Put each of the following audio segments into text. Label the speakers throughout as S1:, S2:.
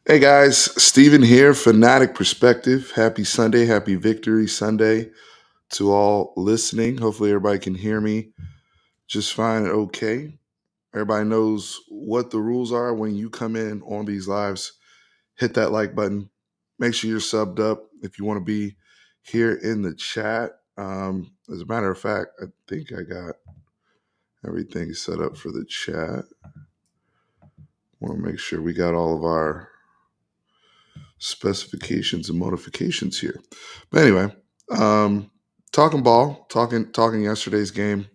S1: Hey guys, Steven here, Fanatic Perspective. Happy Sunday, happy Victory Sunday to all listening. Hopefully, everybody can hear me just fine and okay. Everybody knows what the rules are when you come in on these lives. Hit that like button. Make sure you're subbed up if you want to be here in the chat. As a matter of fact, I think I got everything set up for the chat. Want to make sure we got all of our specifications and modifications here. But anyway, talking ball, talking yesterday's game,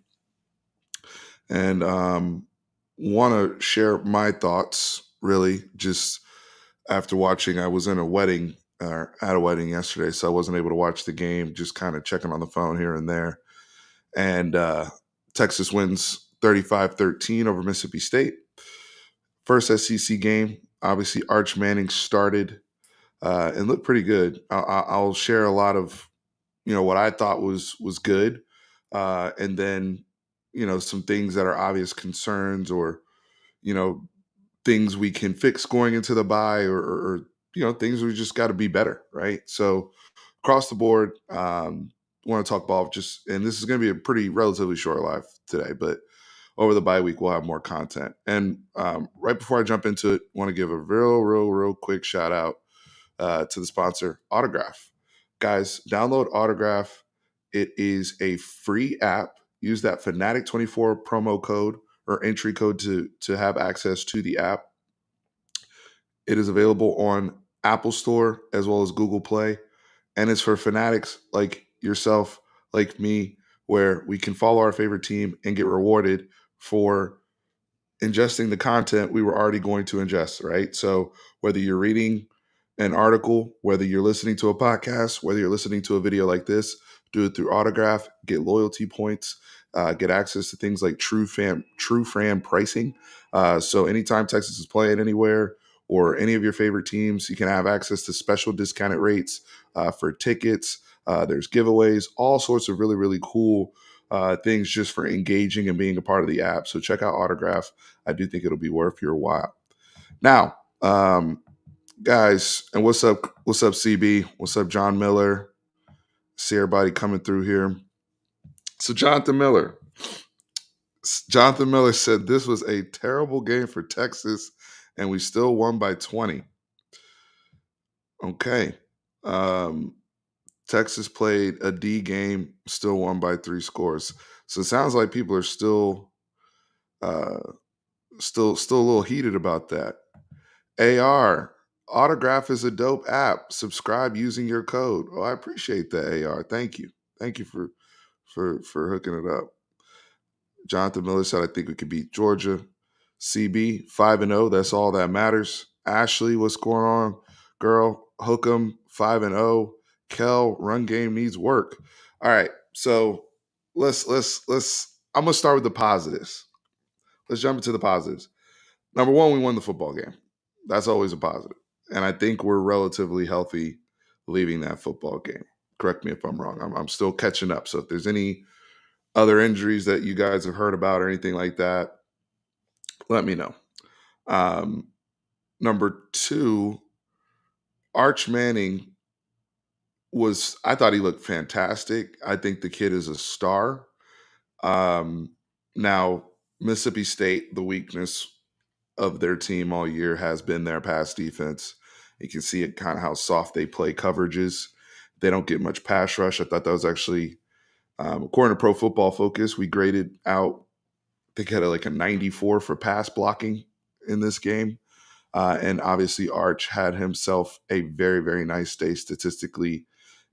S1: and want to share my thoughts. Really, just after watching, I was in a wedding, at a wedding yesterday, so I wasn't able to watch the game. Just kind of checking on the phone here and there, and Texas wins 35-13 over Mississippi State. First SEC game. Obviously, Arch Manning started and looked pretty good. I'll share a lot of what I thought was good, and then some things that are obvious concerns or you know things we can fix going into the bye or things we just got to be better, right? So across the board, want to talk ball just, and this is going to be a pretty relatively short live today, but over the bye week we'll have more content. And right before I jump into it, want to give a real quick shout out to the sponsor, Autograph. Guys, download Autograph. It is a free app. Use that Fanatic24 promo code or entry code to have access to the app. It is available on Apple Store as well as Google Play. And it's for fanatics like yourself, like me, where we can follow our favorite team and get rewarded for ingesting the content we were already going to ingest, right? So whether you're reading an article, whether you're listening to a podcast, whether you're listening to a video like this, do it through Autograph, get loyalty points, get access to things like true fan pricing. So anytime Texas is playing anywhere or any of your favorite teams, you can have access to special discounted rates for tickets. There's giveaways, all sorts of really cool things just for engaging and being a part of the app. So check out Autograph. I do think it'll be worth your while. Now, guys, and what's up? What's up, CB? What's up, John Miller? See everybody coming through here. So Jonathan Miller said this was a terrible game for Texas, and we still won by 20. Okay. Texas played a D game, still won by 3 scores. So it sounds like people are still a little heated about that. AR, Autograph is a dope app. Subscribe using your code. Oh, I appreciate that, AR. Thank you. Thank you for hooking it up. Jonathan Miller said, I think we could beat Georgia. CB, 5-0. That's all that matters. Ashley, what's going on? Girl, hook 'em, 5-0. Kel, run game needs work. All right. So let's I'm gonna start with the positives. Let's jump into the positives. Number one, we won the football game. That's always a positive. And I think we're relatively healthy leaving that football game. Correct me if I'm wrong. I'm still catching up. So if there's any other injuries that you guys have heard about or anything like that, let me know. Number two, Arch Manning I thought he looked fantastic. I think the kid is a star. Now, Mississippi State, the weakness of their team all year has been their pass defense. You can see it kind of how soft they play coverages. They don't get much pass rush. I thought that was actually, according to Pro Football Focus, we graded out, I think had like a 94 for pass blocking in this game. And obviously Arch had himself a very nice day statistically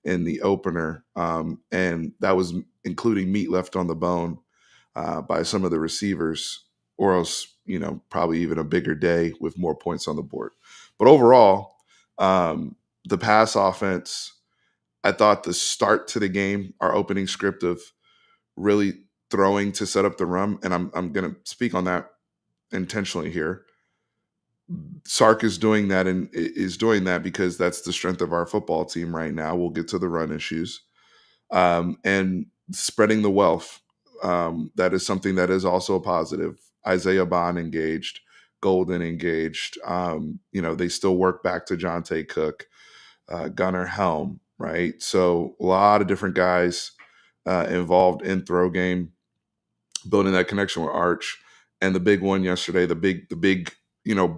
S1: in the opener. And that was including meat left on the bone by some of the receivers, or else, probably even a bigger day with more points on the board. But overall, the pass offense, I thought the start to the game, our opening script of really throwing to set up the run, and I'm going to speak on that intentionally here. Sark is doing that and is doing that because that's the strength of our football team right now. We'll get to the run issues. And spreading the wealth. That is something that is also a positive. Isaiah Bond engaged. Golden engaged. They still work back to Jonte Cook, Gunnar Helm, right? So a lot of different guys involved in throw game, building that connection with Arch. And the big one yesterday, the big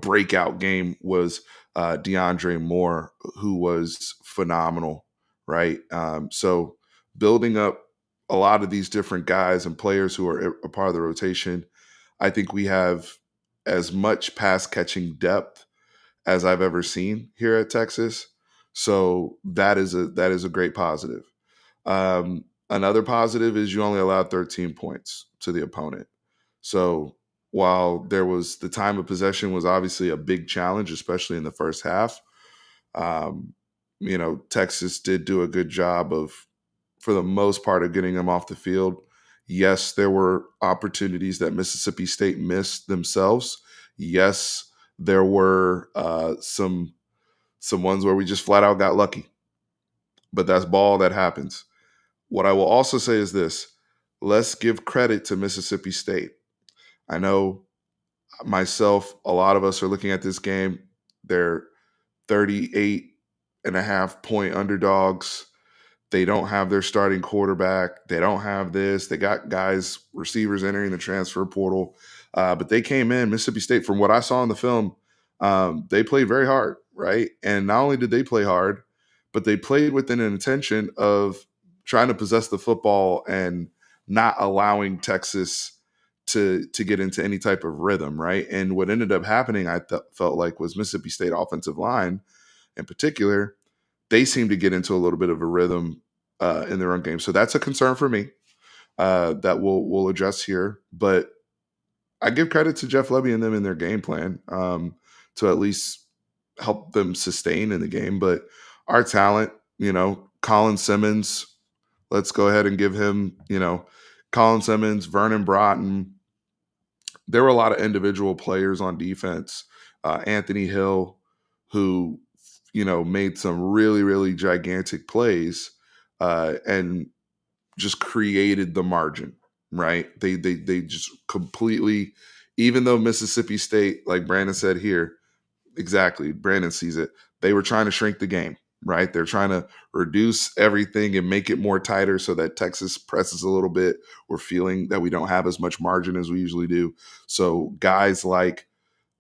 S1: breakout game was DeAndre Moore, who was phenomenal, right? So building up a lot of these different guys and players who are a part of the rotation, I think we have as much pass catching depth as I've ever seen here at Texas. So that is a great positive. Another positive is you only allowed 13 points to the opponent. So while there was the time of possession was obviously a big challenge, especially in the first half, um, Texas did do a good job of, for the most part, of getting them off the field. Yes, there were opportunities that Mississippi State missed themselves. Yes, there were some ones where we just flat out got lucky. But that's ball, that happens. What I will also say is this: let's give credit to Mississippi State. I know myself, a lot of us are looking at this game. They're 38.5 point underdogs. They don't have their starting quarterback. They don't have this. They got guys, receivers entering the transfer portal. But they came in, Mississippi State, from what I saw in the film, they played very hard, right? And not only did they play hard, but they played with an intention of trying to possess the football and not allowing Texas to get into any type of rhythm, right? And what ended up happening, felt like, was Mississippi State offensive line in particular, they seem to get into a little bit of a rhythm in their own game. So that's a concern for me that we'll address here. But I give credit to Jeff Lebby and them in their game plan to at least help them sustain in the game. But our talent, Colin Simmons, let's go ahead and give him, Colin Simmons, Vernon Broughton. There were a lot of individual players on defense. Anthony Hill, who made some really, really gigantic plays and just created the margin, right? They just completely, even though Mississippi State, like Brandon said here, exactly, Brandon sees it, they were trying to shrink the game, right? They're trying to reduce everything and make it more tighter so that Texas presses a little bit. We're feeling that we don't have as much margin as we usually do. So guys like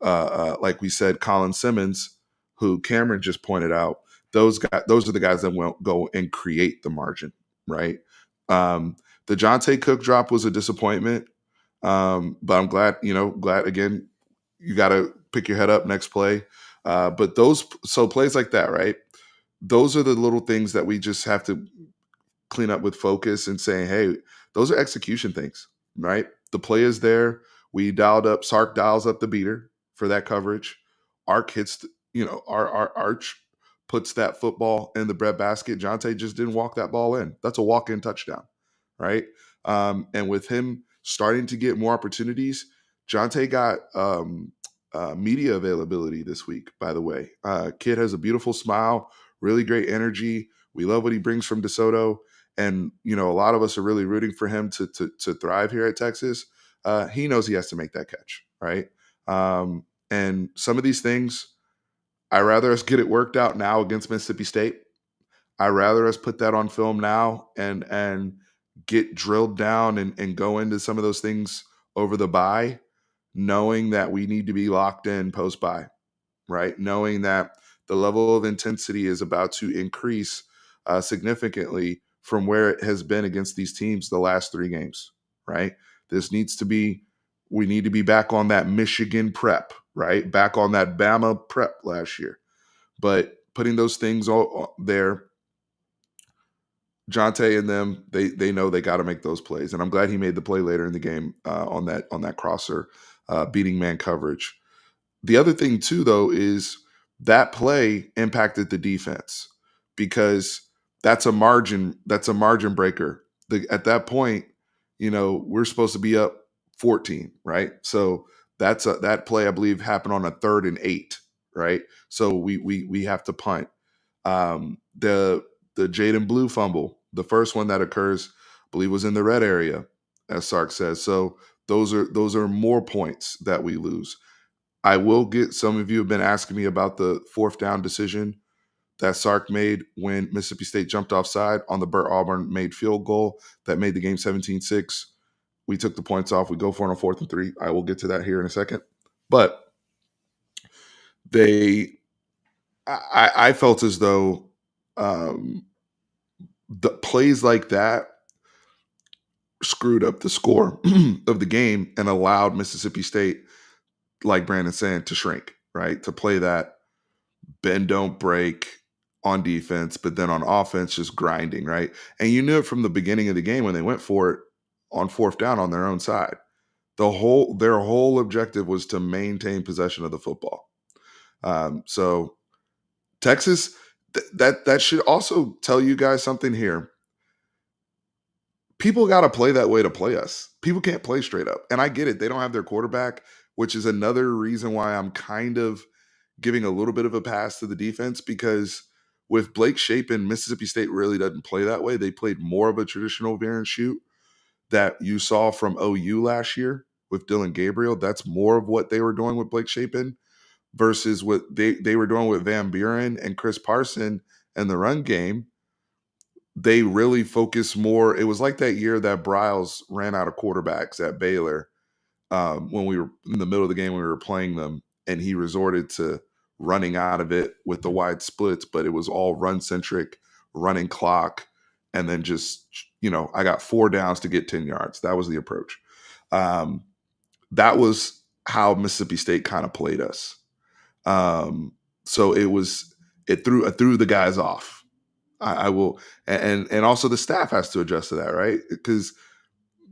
S1: we said, Colin Simmons, who Cameron just pointed out, those are the guys that will go and create the margin, right? The Jonte Cook drop was a disappointment, but I'm glad again. You got to pick your head up next play. But plays like that, right? Those are the little things that we just have to clean up with focus and saying, hey, those are execution things, right? The play is there. We dialed up, Sark dials up the beater for that coverage. Arc hits, our Arch puts that football in the breadbasket. Jonte just didn't walk that ball in. That's a walk-in touchdown, right? And with him starting to get more opportunities, Jonte got media availability this week, by the way. Kid has a beautiful smile, really great energy. We love what he brings from DeSoto. And, a lot of us are really rooting for him to thrive here at Texas. He knows he has to make that catch, right? And some of these things, I rather us get it worked out now against Mississippi State. I rather us put that on film now and get drilled down and go into some of those things over the bye, knowing that we need to be locked in post bye, right? Knowing that the level of intensity is about to increase significantly from where it has been against these teams the last 3 games, right? We need to be back on that Michigan prep, right? Back on that Bama prep last year. But putting those things all there, Jonte and them, they know they got to make those plays. And I'm glad he made the play later in the game on that crosser, beating man coverage. The other thing too, though, is that play impacted the defense because that's a margin breaker. At that point, we're supposed to be up 14, right? So that play, I believe, happened on a 3rd and 8, right? So we have to punt. The Jaden Blue fumble, the first one that occurs, I believe, was in the red area, as Sark says. So those are more points that we lose. I will get some of you have been asking me about the fourth down decision that Sark made when Mississippi State jumped offside on the Burt Auburn made field goal that made the game 17-6. We took the points off. We go for it on 4th and 3. I will get to that here in a second. But they, I felt as though um, the plays like that screwed up the score of the game and allowed Mississippi State, like Brandon saying, to shrink, right? To play that bend, don't break on defense, but then on offense, just grinding, right? And you knew it from the beginning of the game when they went for it on 4th down on their own side. Their whole objective was to maintain possession of the football. So Texas, that should also tell you guys something here. People got to play that way to play us. People can't play straight up. And I get it. They don't have their quarterback, which is another reason why I'm kind of giving a little bit of a pass to the defense, because with Blake Shapen, Mississippi State really doesn't play that way. They played more of a traditional veer and shoot that you saw from OU last year with Dylan Gabriel. That's more of what they were doing with Blake Shapen versus what they were doing with Van Buren and Chris Parson and the run game. They really focused more. It was like that year that Bryles ran out of quarterbacks at Baylor when we were in the middle of the game, we were playing them, and he resorted to running out of it with the wide splits, but it was all run centric, running clock, and then just, I got 4 downs to get 10 yards. That was the approach. That was how Mississippi State kind of played us. So it threw the guys off. I will, and also the staff has to adjust to that, right? Because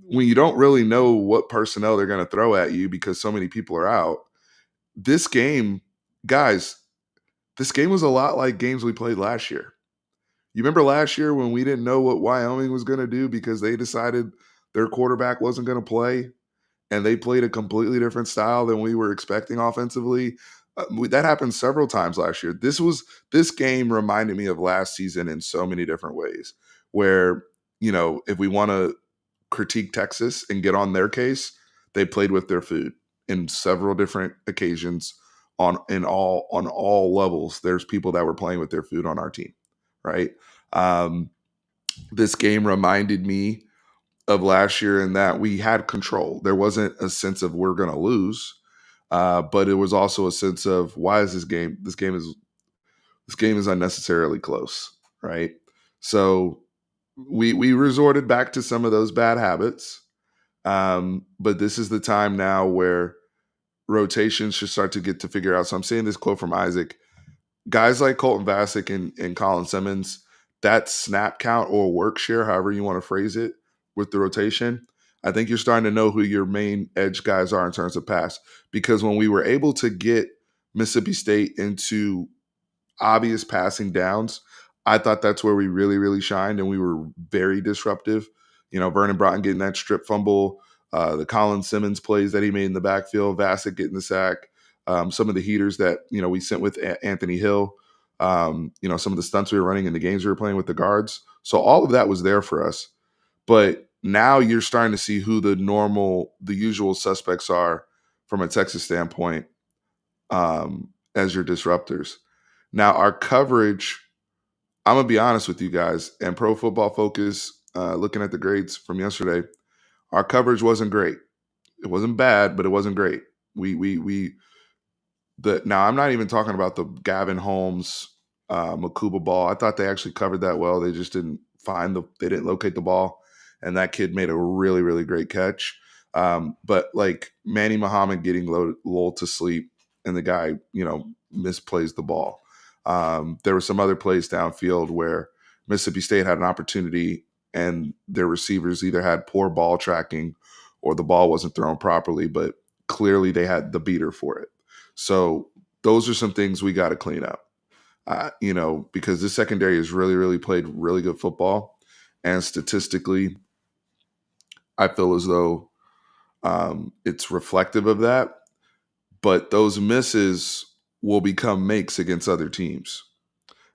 S1: when you don't really know what personnel they're going to throw at you because so many people are out, this game, guys, this game was a lot like games we played last year. You remember last year when we didn't know what Wyoming was going to do because they decided their quarterback wasn't going to play and they played a completely different style than we were expecting offensively? That happened several times last year. This game reminded me of last season in so many different ways where, if we want to critique Texas and get on their case, they played with their food in several different occasions on all levels. There's people that were playing with their food on our team, right? This game reminded me of last year in that we had control. There wasn't a sense of we're going to lose, but it was also a sense of why is this game is unnecessarily close, right? So we resorted back to some of those bad habits. But this is the time now where rotations should start to get to figure out. So I'm saying this quote from Isaac. Guys like Colton Vasek and Colin Simmons, that snap count or work share, however you want to phrase it, with the rotation, I think you're starting to know who your main edge guys are in terms of pass. Because when we were able to get Mississippi State into obvious passing downs, I thought that's where we really, really shined, and we were very disruptive. Vernon Broughton getting that strip fumble, the Colin Simmons plays that he made in the backfield, Vasek getting the sack, some of the heaters that we sent with Anthony Hill, some of the stunts we were running in the games we were playing with the guards. So all of that was there for us. But now you're starting to see who the usual suspects are from a Texas standpoint as your disruptors. Now, our coverage, I'm going to be honest with you guys, and Pro Football Focus, looking at the grades from yesterday, our coverage wasn't great. It wasn't bad, but it wasn't great. Now, I'm not even talking about the Gavin Holmes, Makuba ball. I thought they actually covered that well. They just didn't they didn't locate the ball, and that kid made a really, really great catch. But like Manny Muhammad getting lulled to sleep, and the guy, misplays the ball. There were some other plays downfield where Mississippi State had an opportunity and their receivers either had poor ball tracking or the ball wasn't thrown properly, but clearly they had the beater for it. So those are some things we got to clean up, because this secondary has really, really played really good football. And statistically, I feel as though it's reflective of that. But those misses will become makes against other teams.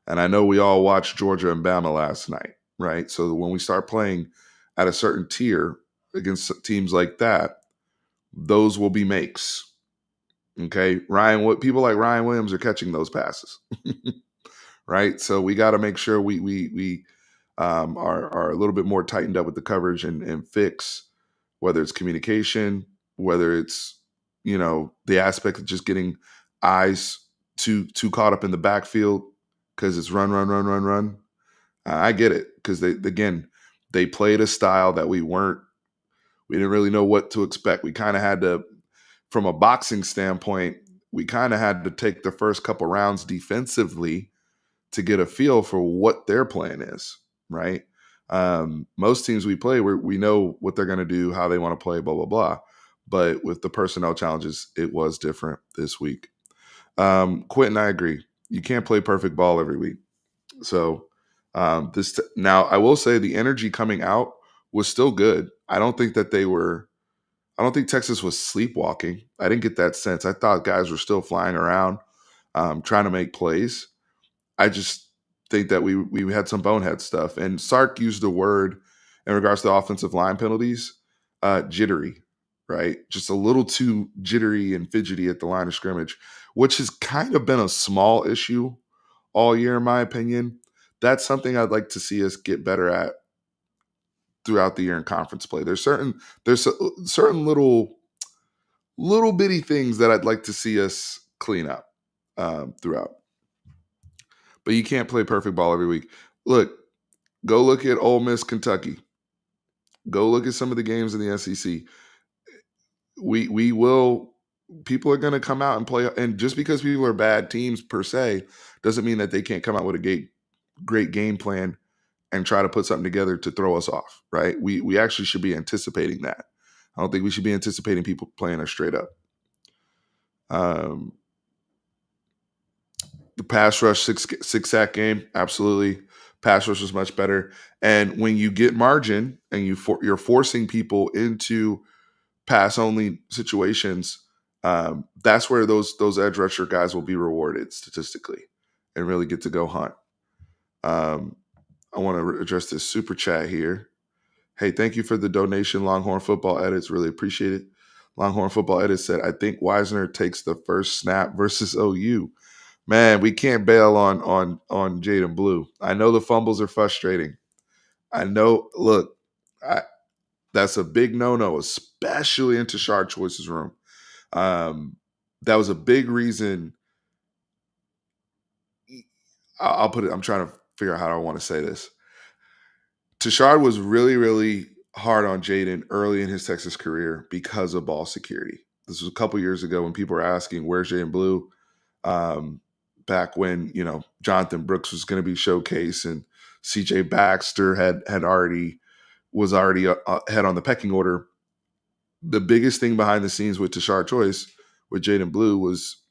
S1: And I know we all watched Georgia and Bama last night, right? So when we start playing at a certain tier against teams like that, those will be makes. Okay, what people like Ryan Williams are catching those passes, right? So we got to make sure we are a little bit more tightened up with the coverage and fix whether it's communication, whether it's the aspect of just getting eyes too caught up in the backfield because it's run run run run run. I get it because they played a style that we didn't really know what to expect. We kind of had to, from a boxing standpoint, we kind of had to take the first couple rounds defensively to get a feel for what their plan is, right? Most teams we play, we know what they're going to do, how they want to play, blah, blah, blah. But with the personnel challenges, it was different this week. Quentin, I agree. You can't play perfect ball every week. So now I will say the energy coming out was still good. I don't think Texas was sleepwalking. I didn't get that sense. I thought guys were still flying around, trying to make plays. I just think that we had some bonehead stuff. And Sark used the word in regards to offensive line penalties, jittery, right? Just a little too jittery and fidgety at the line of scrimmage, which has kind of been a small issue all year, in my opinion. That's something I'd like to see us get better at throughout the year in conference play. Certain little bitty things that I'd like to see us clean up throughout. But you can't play perfect ball every week. Look, go look at Ole Miss, Kentucky. Go look at some of the games in the SEC. We will. People are going to come out and play, and just because people are bad teams per se, doesn't mean that they can't come out with a great game plan and try to put something together to throw us off. Right? We actually should be anticipating that. I don't think we should be anticipating people playing us straight up. The pass rush six sack game, absolutely. Pass rush was much better. And when you get margin and you're forcing people into pass only situations, that's where those edge rusher guys will be rewarded statistically and really get to go hunt. I want to address this super chat here. Hey, thank you for the donation, Longhorn Football Edits. Really appreciate it. Longhorn Football Edits said, I think Wisner takes the first snap versus OU. Man, we can't bail on Jaden Blue. I know the fumbles are frustrating. I know. Look, that's a big no-no, especially in Tashard Choice's room. That was a big reason. I'll put it. I'm trying to figure out how I want to say this. Tashard was really, really hard on Jaden early in his Texas career because of ball security. This was a couple years ago when people were asking, "Where's Jaden Blue?" Back when Jonathan Brooks was going to be showcased and C.J. Baxter was already ahead on the pecking order. The biggest thing behind the scenes with Tashard Choice with Jaden Blue was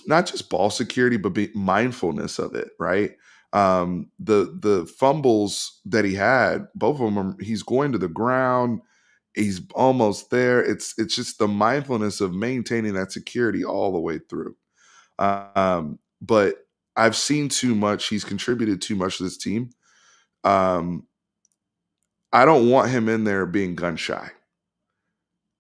S1: not just ball security, but mindfulness of it, right? The fumbles that he had, both of them, he's going to the ground. He's almost there. It's just the mindfulness of maintaining that security all the way through. But I've seen too much. He's contributed too much to this team. I don't want him in there being gun shy.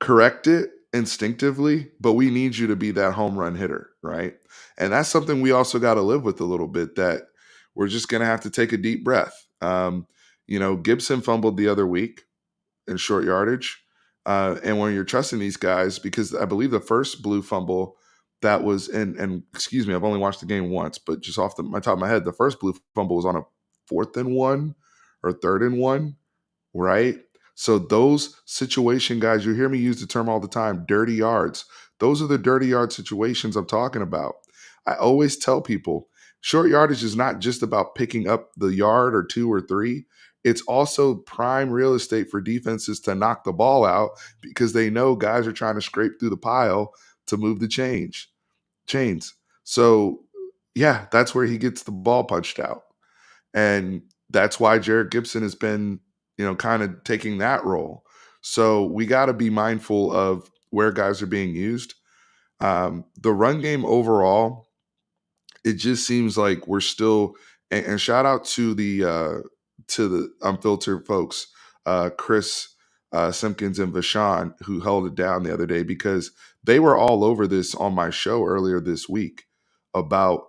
S1: Correct it instinctively, but we need you to be that home run hitter, right? And that's something we also got to live with a little bit, that we're just going to have to take a deep breath. Gibson fumbled the other week in short yardage. And when you're trusting these guys, because I believe the first Blue fumble that was and excuse me, I've only watched the game once, but just off my top of my head, the first Blue fumble was on a 4th and 1 or 3rd and 1, right? So those situation guys, you hear me use the term all the time, dirty yards. Those are the dirty yard situations I'm talking about. I always tell people, short yardage is not just about picking up the yard or 2 or 3. It's also prime real estate for defenses to knock the ball out because they know guys are trying to scrape through the pile to move the chains. So, yeah, that's where he gets the ball punched out. And that's why Jared Gibson has been, kind of taking that role. So we got to be mindful of where guys are being used. The run game overall, it just seems like we're still, and shout out to the unfiltered folks, Chris Simpkins and Vashon, who held it down the other day, because they were all over this on my show earlier this week about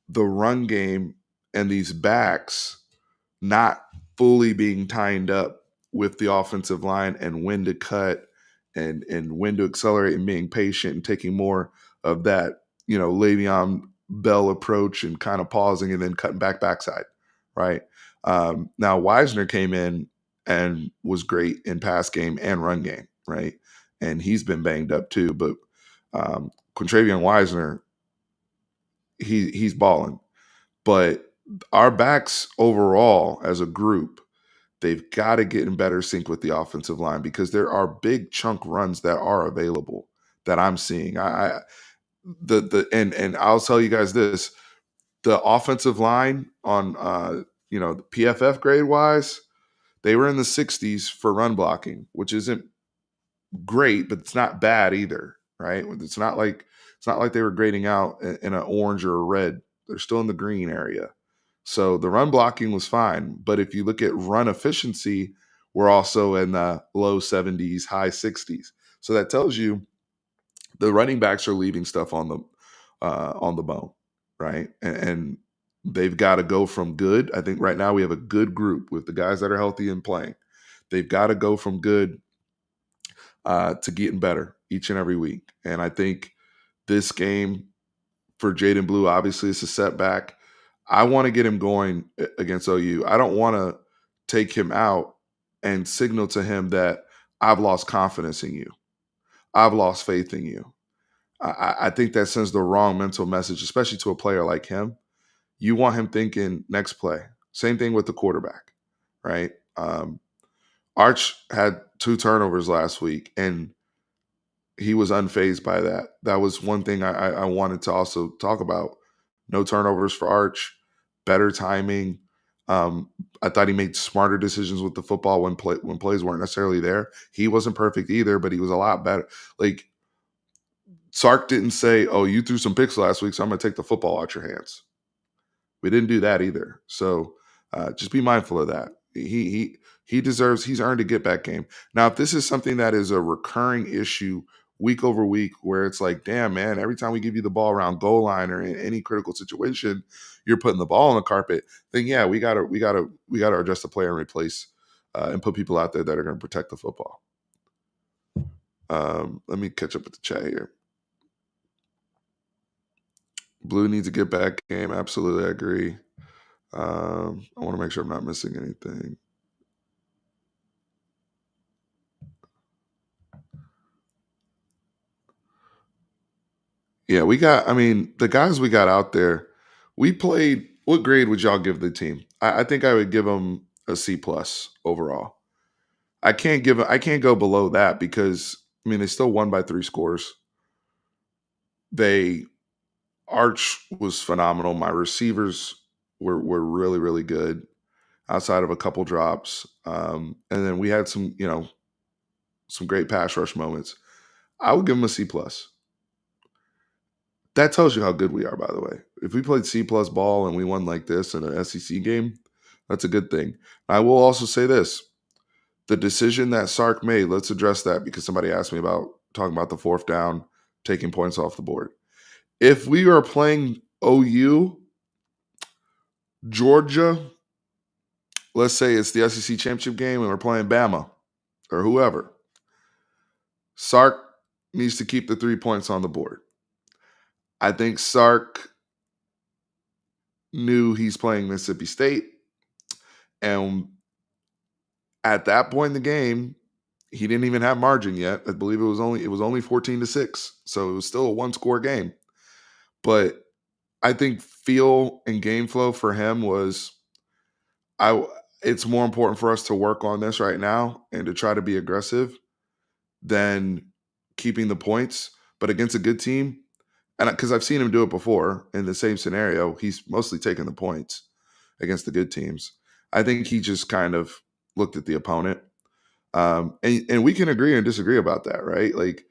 S1: the run game and these backs not fully being tied up with the offensive line, and when to cut and when to accelerate, and being patient and taking more of that, Le'Veon Bell approach, and kind of pausing and then cutting backside, right? Now Wisner came in and was great in pass game and run game, right? And he's been banged up too, but Quintravion Wisner, he's balling. But our backs overall as a group, they've got to get in better sync with the offensive line, because there are big chunk runs that are available that I'm seeing. I the and I'll tell you guys this: the offensive line on the PFF grade wise, they were in the 60s for run blocking, which isn't great, but it's not bad either, right? It's not like they were grading out in an orange or a red. They're still in the green area. So the run blocking was fine, but if you look at run efficiency, we're also in the low 70s, high 60s. So that tells you the running backs are leaving stuff on the bone, right? And they've got to go from good. I think right now we have a good group with the guys that are healthy and playing. They've got to go from good to getting better each and every week. And I think this game for Jaden Blue, obviously, it's a setback. I want to get him going against OU. I don't want to take him out and signal to him that I've lost confidence in you. I've lost faith in you. I think that sends the wrong mental message, especially to a player like him. You want him thinking next play. Same thing with the quarterback, right? Arch had 2 turnovers last week, and he was unfazed by that. That was one thing I wanted to also talk about. No turnovers for Arch, better timing. I thought he made smarter decisions with the football when plays weren't necessarily there. He wasn't perfect either, but he was a lot better. Like, Sark didn't say, "Oh, you threw some picks last week, so I'm going to take the football out your hands." We didn't do that either. So just be mindful of that. He deserves. He's earned a get back game. Now, if this is something that is a recurring issue week over week, where it's like, damn man, every time we give you the ball around goal line or in any critical situation, you're putting the ball on the carpet. Then yeah, we gotta adjust the player and replace and put people out there that are going to protect the football. Let me catch up with the chat here. Blue needs a get back game. Absolutely, I agree. I want to make sure I'm not missing anything. Yeah, I mean, the guys we got out there, we played. What grade would y'all give the team? I think I would give them a C plus overall. I can't go below that, because I mean they still won by 3 scores. They Arch was phenomenal. My receivers were really really good, outside of a couple drops. And then we had some great pass rush moments. I would give them a C plus. That tells you how good we are, by the way. If we played C plus ball and we won like this in an SEC game, that's a good thing. I will also say this: the decision that Sark made. Let's address that, because somebody asked me about talking about the 4th down, taking points off the board. If we are playing OU, Georgia, let's say it's the SEC championship game, and we're playing Bama or whoever, Sark needs to keep the 3 points on the board. I think Sark knew he's playing Mississippi State, and at that point in the game, he didn't even have margin yet. I believe it was only 14-6, so it was still a 1-score game. But I think feel and game flow for him was, I. It's more important for us to work on this right now and to try to be aggressive than keeping the points. But against a good team, and because I've seen him do it before in the same scenario, he's mostly taken the points against the good teams. I think he just kind of looked at the opponent. And we can agree and disagree about that, right? Like,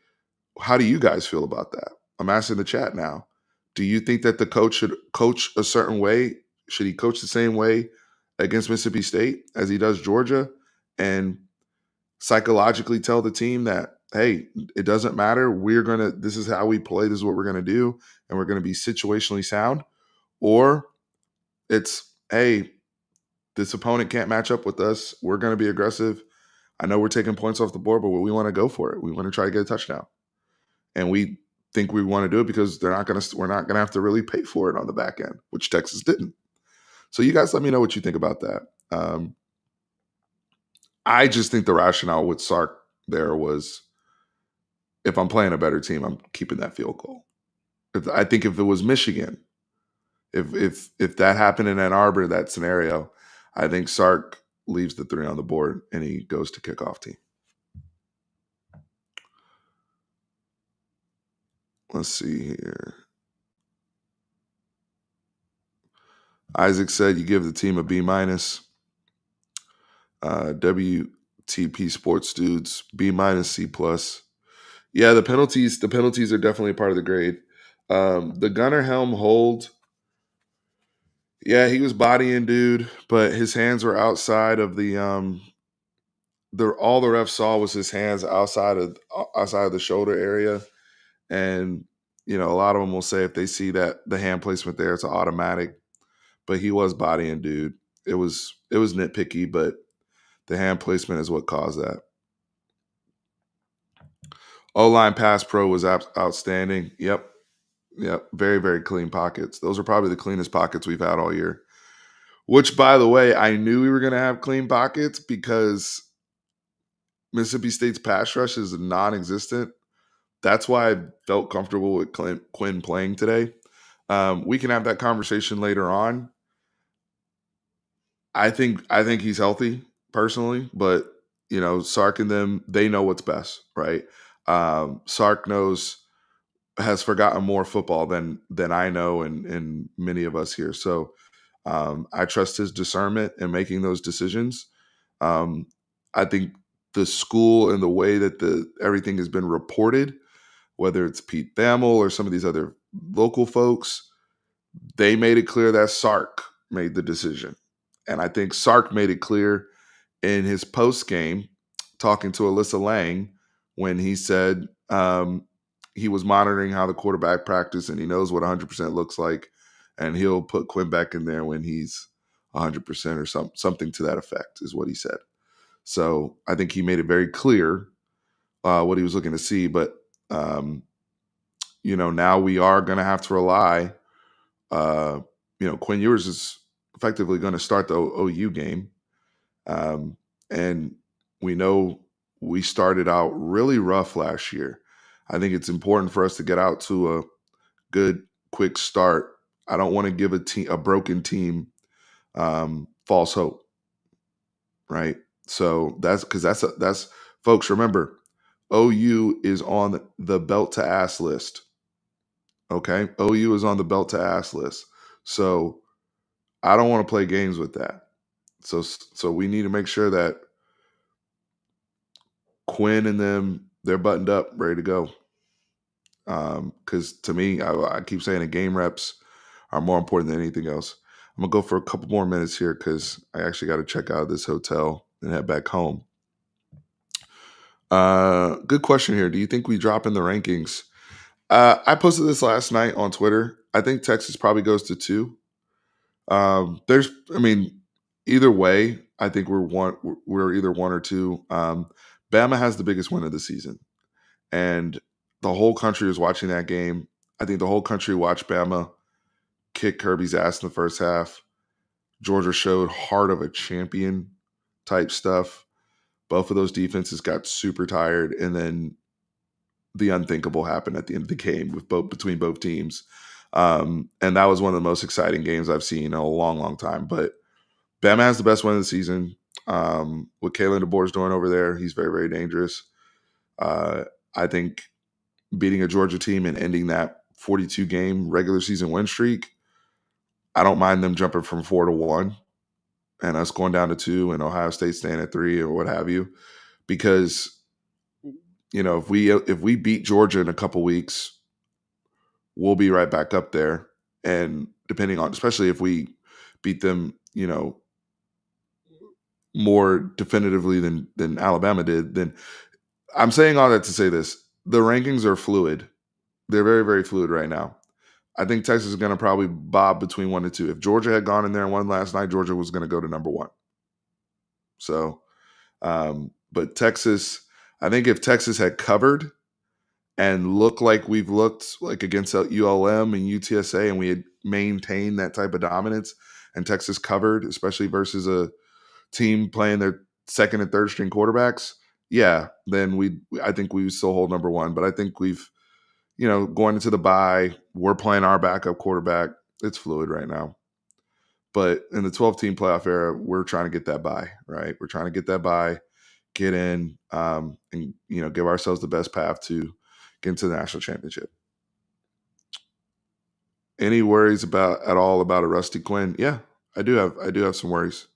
S1: how do you guys feel about that? I'm asking the chat now. Do you think that the coach should coach a certain way? Should he coach the same way against Mississippi State as he does Georgia? And psychologically tell the team that, hey, it doesn't matter. This is how we play. This is what we're going to do. And we're going to be situationally sound. Or it's, hey, this opponent can't match up with us. We're going to be aggressive. I know we're taking points off the board, but we want to go for it. We want to try to get a touchdown. And we think we want to do it because we're not going to have to really pay for it on the back end, which Texas didn't. So you guys let me know what you think about that. I just think the rationale with Sark there was, if I'm playing a better team, I'm keeping that field goal. I think if it was Michigan, if that happened in Ann Arbor, that scenario, I think Sark leaves the 3 on the board and he goes to kickoff team. Let's see here. Isaac said you give the team a B minus. WTP Sports Dudes B minus C plus. Yeah, the penalties are definitely a part of the grade. The Gunnar Helm hold. Yeah, he was bodying dude, but his hands were outside of the all the ref saw was his hands outside of the shoulder area. And a lot of them will say if they see that the hand placement there, it's an automatic. But he was bodying dude. It was nitpicky, but the hand placement is what caused that. O-line pass pro was outstanding. Yep. Very, very clean pockets. Those are probably the cleanest pockets we've had all year. Which, by the way, I knew we were going to have clean pockets because Mississippi State's pass rush is non-existent. That's why I felt comfortable with Quinn playing today. We can have that conversation later on. I think he's healthy personally, but Sark and them, they know what's best, right? Sark has forgotten more football than I know and many of us here. So I trust his discernment in making those decisions. I think the school and the way that everything has been reported, whether it's Pete Thamel or some of these other local folks, they made it clear that Sark made the decision. And I think Sark made it clear in his post game talking to Alyssa Lang when he said he was monitoring how the quarterback practiced and he knows what 100% looks like. And he'll put Quinn back in there when he's 100% or something to that effect is what he said. So I think he made it very clear what he was looking to see. But, now we are going to have to rely. Quinn Ewers is effectively going to start the OU game. And we know we started out really rough last year. I think it's important for us to get out to a good, quick start. I don't want to give a broken team false hope, right? So that's folks. Remember, OU is on the belt to ass list. Okay, OU is on the belt to ass list. So I don't want to play games with that. So we need to make sure that Quinn and them, they're buttoned up, ready to go. Because to me, I keep saying the game reps are more important than anything else. I'm gonna go for a couple more minutes here because I actually got to check out of this hotel and head back home. Good question here. Do you think we drop in the rankings? I posted this last night on Twitter. I think Texas probably goes to 2. Either way, I think we're either 1 or 2. Bama has the biggest win of the season, and the whole country was watching that game. I think the whole country watched Bama kick Kirby's ass in the first half. Georgia showed heart of a champion type stuff. Both of those defenses got super tired, and then the unthinkable happened at the end of the game between both teams. And that was one of the most exciting games I've seen in a long, long time. But Bama has the best win of the season. What Kalen DeBoer's doing over there, he's very, very dangerous. I think beating a Georgia team and ending that 42-game regular season win streak, I don't mind them jumping from 4 to 1 and us going down to 2 and Ohio State staying at 3 or what have you. Because, if we beat Georgia in a couple weeks, we'll be right back up there. And depending on, especially if we beat them, more definitively than Alabama did, then I'm saying all that to say this: the rankings are fluid. They're very, very fluid right now. I think Texas is going to probably bob between 1 and 2. If Georgia had gone in there and won last night, Georgia was going to go to number 1. So, but Texas, I think if Texas had covered and looked like we've looked like against ULM and UTSA, and we had maintained that type of dominance, and Texas covered, especially versus a team playing their second and third string quarterbacks, yeah, then I think we would still hold number 1. But I think we've, going into the bye, we're playing our backup quarterback. It's fluid right now. But in the 12-team playoff era, we're trying to get that bye, right? We're trying to get that bye, get in, and give ourselves the best path to get into the national championship. Any worries at all about a Rusty Quinn? Yeah, I do have some worries,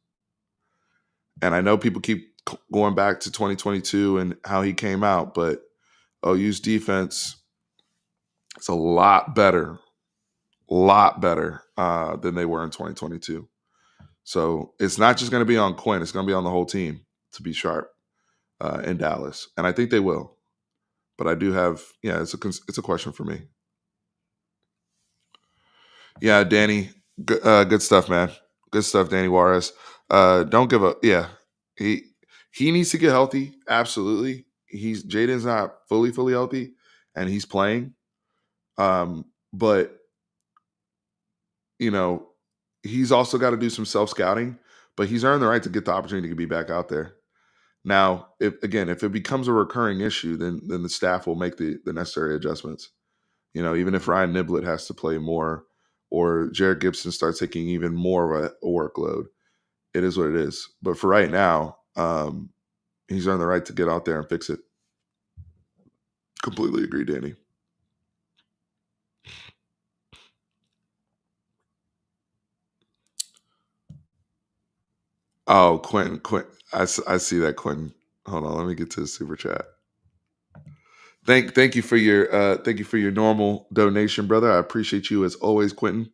S1: and I know people keep going back to 2022 and how he came out, but OU's defense is a lot better than they were in 2022. So it's not just going to be on Quinn; it's going to be on the whole team to be sharp in Dallas, and I think they will. But I do have, it's a question for me. Yeah, Danny, good stuff, man. Good stuff, Danny Juarez. Don't give up. Yeah, he he needs to get healthy. Absolutely, Jaden's not fully healthy, and he's playing. But you know, he's also got to do some self scouting. But he's earned the right to get the opportunity to be back out there. Now, if it becomes a recurring issue, then the staff will make the necessary adjustments. Even if Ryan Niblett has to play more or Jared Gibson starts taking even more of a workload, it is what it is. But for right now, he's earned the right to get out there and fix it. Completely agree, Danny. Oh, Quentin. I see that, Quentin. Hold on, let me get to the super chat. Thank you for your normal donation, brother. I appreciate you as always, Quentin.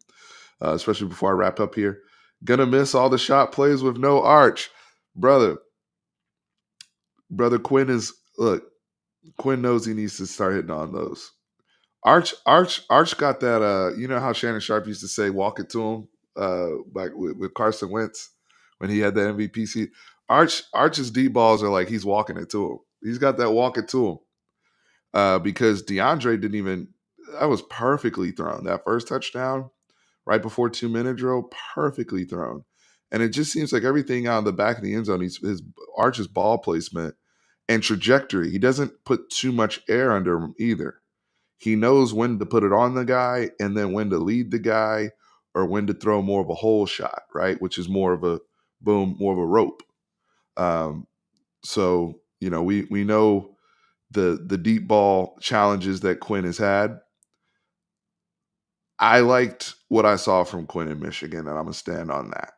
S1: Especially before I wrap up here. Gonna miss all the shot plays with no arch, brother. Brother Quinn is look. Quinn knows he needs to start hitting on those. Arch got that. You know how Shannon Sharp used to say, "Walk it to him," like with Carson Wentz when he had the MVP seat. Arch's deep balls are like he's walking it to him. He's got that walk it to him. Because DeAndre didn't even. That was perfectly thrown. That first touchdown, right before 2 minute drill, perfectly thrown. And it just seems like everything out of the back of the end zone, his Arch's ball placement and trajectory. He doesn't put too much air under him either. He knows when to put it on the guy and then when to lead the guy or when to throw more of a hole shot, right? Which is more of a boom, more of a rope. So we know the deep ball challenges that Quinn has had. I liked what I saw from Quinn in Michigan, and I'm gonna stand on that.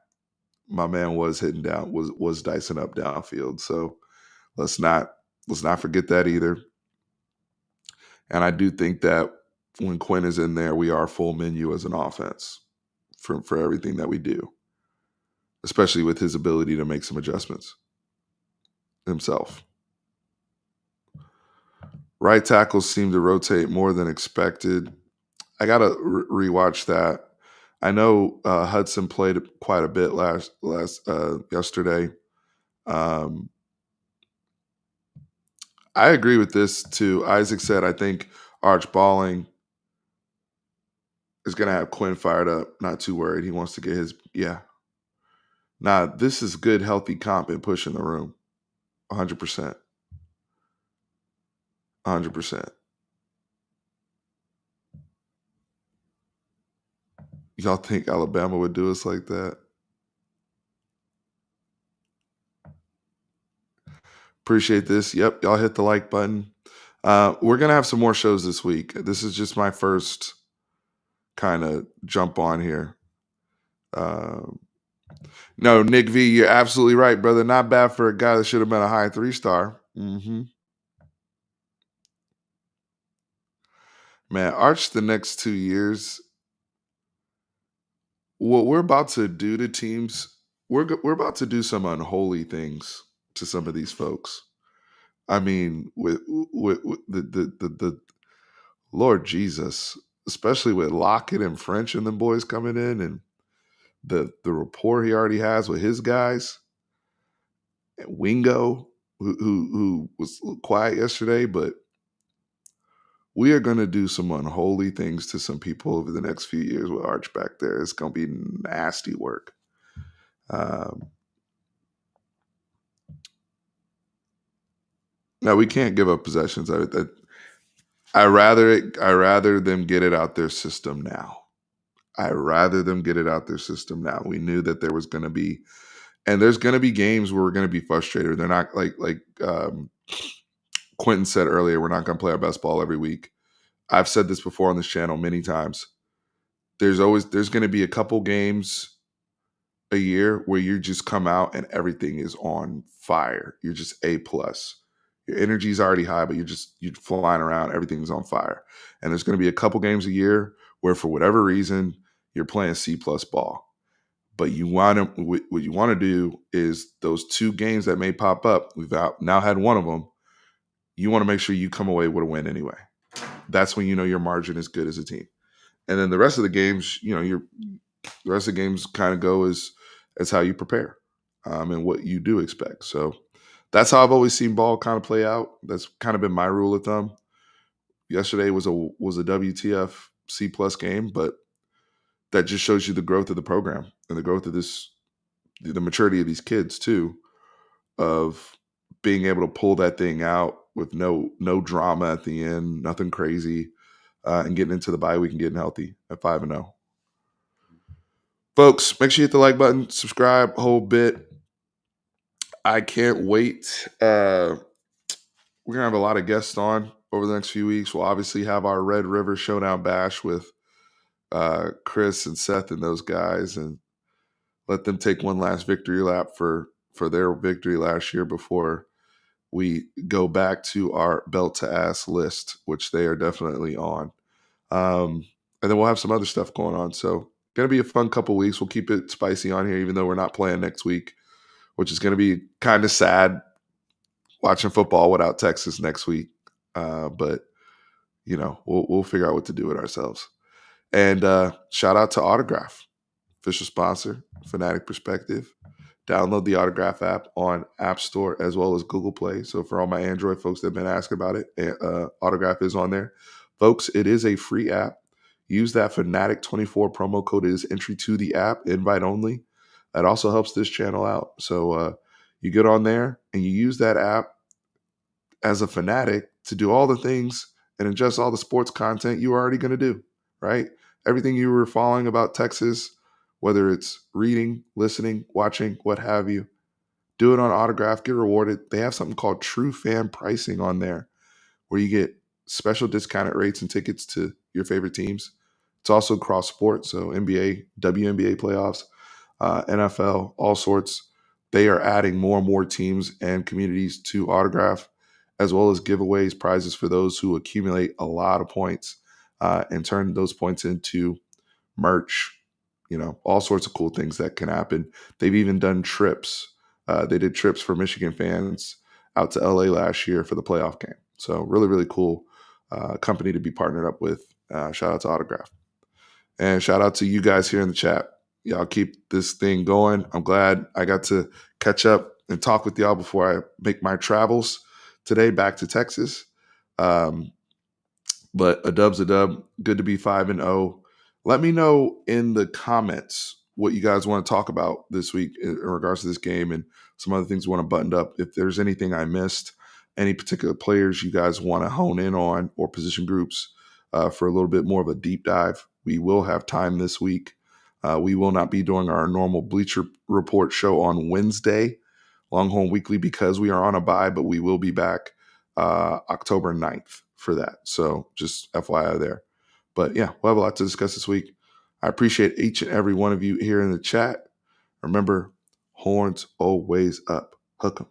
S1: My man was hitting down, was dicing up downfield. So let's not forget that either. And I do think that when Quinn is in there, we are full menu as an offense for everything that we do, especially with his ability to make some adjustments himself. Right tackles seem to rotate more than expected. I gotta rewatch that. I know Hudson played quite a bit yesterday. Um, I agree with this too. Isaac said, I think Arch Balling is going to have Quinn fired up. Not too worried. He wants to get his, yeah. Nah, this is good, healthy comp and push in the room. 100%. 100%. Y'all think Alabama would do us like that? Appreciate this. Yep, y'all hit the like button. We're going to have some more shows this week. This is just my first kind of jump on here. No, Nick V, you're absolutely right, brother. Not bad for a guy that should have been a high 3-star. Mm-hmm. Man, Arch the next 2 years. What we're about to do to teams we're about to do some unholy things to some of these folks. I mean, with the Lord Jesus, especially with Lockett and French and them boys coming in, and the rapport he already has with his guys, and Wingo, who was quiet yesterday, but we are going to do some unholy things to some people over the next few years with Arch back there. It's going to be nasty work. Um, Now we can't give up possessions. I rather them get it out their system now. I rather them get it out their system now. We knew that there was going to be, and there's going to be games where we're going to be frustrated. They're not like Quentin said earlier. We're not going to play our best ball every week. I've said this before on this channel many times. There's going to be a couple games a year where you just come out and everything is on fire. You're just A plus. Your energy's already high, but you're flying around. Everything's on fire. And there's going to be a couple games a year where, for whatever reason, you're playing C plus ball. But what you want to do is those two games that may pop up. We've now had one of them. You want to make sure you come away with a win anyway. That's when you know your margin is good as a team. And then the rest of the games, the rest of the games kind of go as how you prepare and what you do expect. So that's how I've always seen ball kind of play out. That's kind of been my rule of thumb. Yesterday was a WTF C plus game, but that just shows you the growth of the program and the growth of the maturity of these kids too, of being able to pull that thing out with no drama at the end, nothing crazy, and getting into the bye week and getting healthy at 5-0. Folks, make sure you hit the like button, subscribe, whole bit. I can't wait. We're gonna have a lot of guests on over the next few weeks. We'll obviously have our Red River Showdown Bash with Chris and Seth and those guys, and let them take one last victory lap for their victory last year before we go back to our belt to ass list, which they are definitely on. And then we'll have some other stuff going on. So gonna be a fun couple weeks. We'll keep it spicy on here, even though we're not playing next week, which is going to be kind of sad watching football without Texas next week. But we'll figure out what to do with ourselves. And shout out to Autograph, official sponsor, Fanatic Perspective. Download the Autograph app on App Store as well as Google Play. So for all my Android folks that have been asking about it, Autograph is on there. Folks, it is a free app. Use that Fanatic24 promo code. It is entry to the app, invite only. That also helps this channel out. So you get on there and you use that app as a fanatic to do all the things and ingest all the sports content you were already going to do, right? Everything you were following about Texas, whether it's reading, listening, watching, what have you, do it on Autograph, get rewarded. They have something called True Fan Pricing on there where you get special discounted rates and tickets to your favorite teams. It's also cross sports, so NBA, WNBA playoffs, NFL, all sorts. They are adding more and more teams and communities to Autograph, as well as giveaways, prizes for those who accumulate a lot of points and turn those points into merch. All sorts of cool things that can happen. They've even done trips. They did trips for Michigan fans out to LA last year for the playoff game. So really, really cool company to be partnered up with. Shout out to Autograph. And shout out to you guys here in the chat. Y'all keep this thing going. I'm glad I got to catch up and talk with y'all before I make my travels today back to Texas. But a dub's a dub. Good to be 5-0. Let me know in the comments what you guys want to talk about this week in regards to this game and some other things you want to button up. If there's anything I missed, any particular players you guys want to hone in on or position groups for a little bit more of a deep dive, we will have time this week. We will not be doing our normal Bleacher Report show on Wednesday, Longhorn Weekly, because we are on a bye, but we will be back October 9th for that. So just FYI there. But yeah, we'll have a lot to discuss this week. I appreciate each and every one of you here in the chat. Remember, horns always up. Hook 'em.